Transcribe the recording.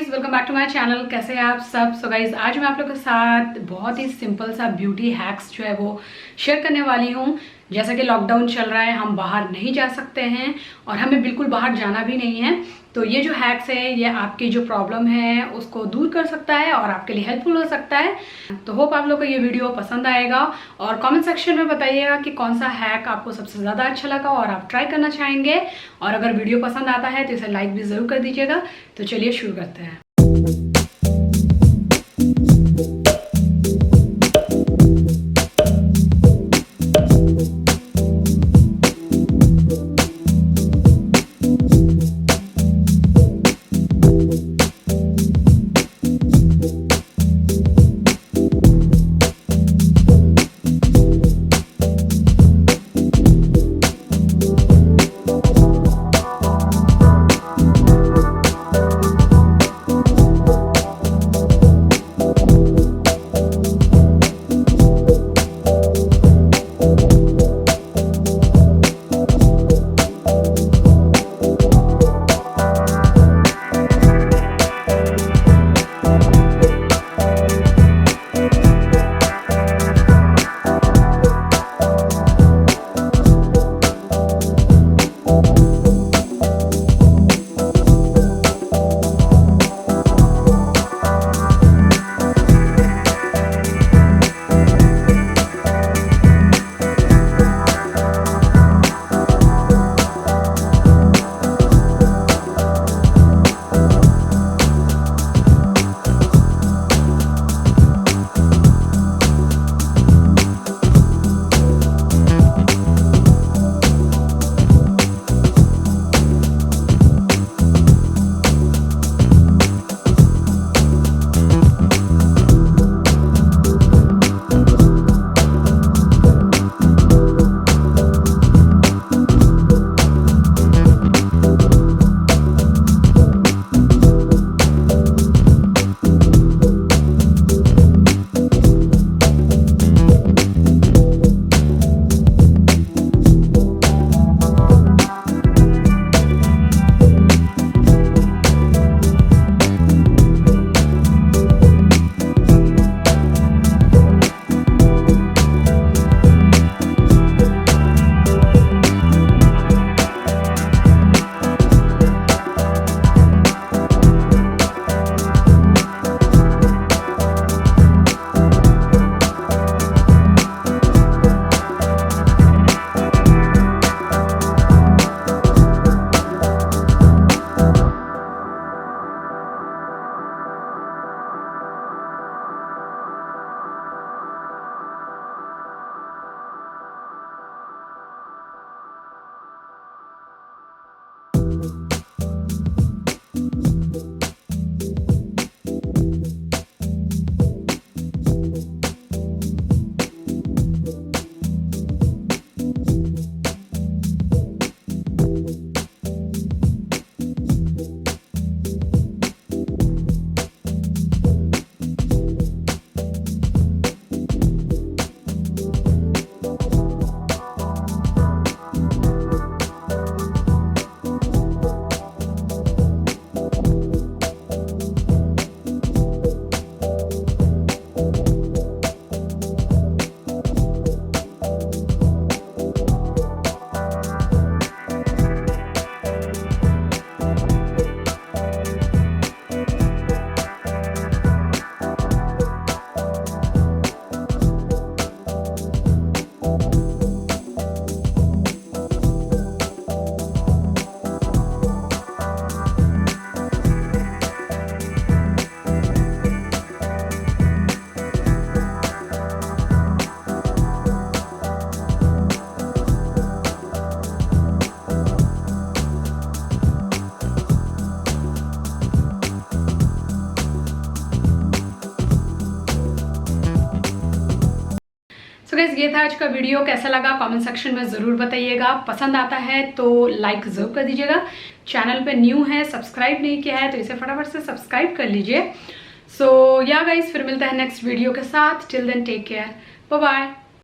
Guys, welcome back to my channel. कैसे हैं आप सब? सो गाइज, आज मैं आप लोगों के साथ बहुत ही सिंपल सा ब्यूटी हैक्स जो है वो शेयर करने वाली हूँ। जैसा कि लॉकडाउन चल रहा है, हम बाहर नहीं जा सकते हैं और हमें बिल्कुल बाहर जाना भी नहीं है। तो ये जो हैक्स है ये आपकी जो प्रॉब्लम है उसको दूर कर सकता है और आपके लिए हेल्पफुल हो सकता है। तो होप आप लोग को ये वीडियो पसंद आएगा और कमेंट सेक्शन में बताइएगा कि कौन सा हैक आपको सबसे ज़्यादा अच्छा लगा और आप ट्राई करना चाहेंगे। और अगर वीडियो पसंद आता है तो इसे लाइक भी ज़रूर कर दीजिएगा। तो चलिए शुरू करते हैं। सो गाइस, ये था आज का वीडियो। कैसा लगा कमेंट सेक्शन में ज़रूर बताइएगा। पसंद आता है तो लाइक ज़रूर कर दीजिएगा। चैनल पे न्यू है, सब्सक्राइब नहीं किया है तो इसे फटाफट से सब्सक्राइब कर लीजिए। सो या गाइस, फिर मिलते हैं नेक्स्ट वीडियो के साथ। Till then take care, bye bye.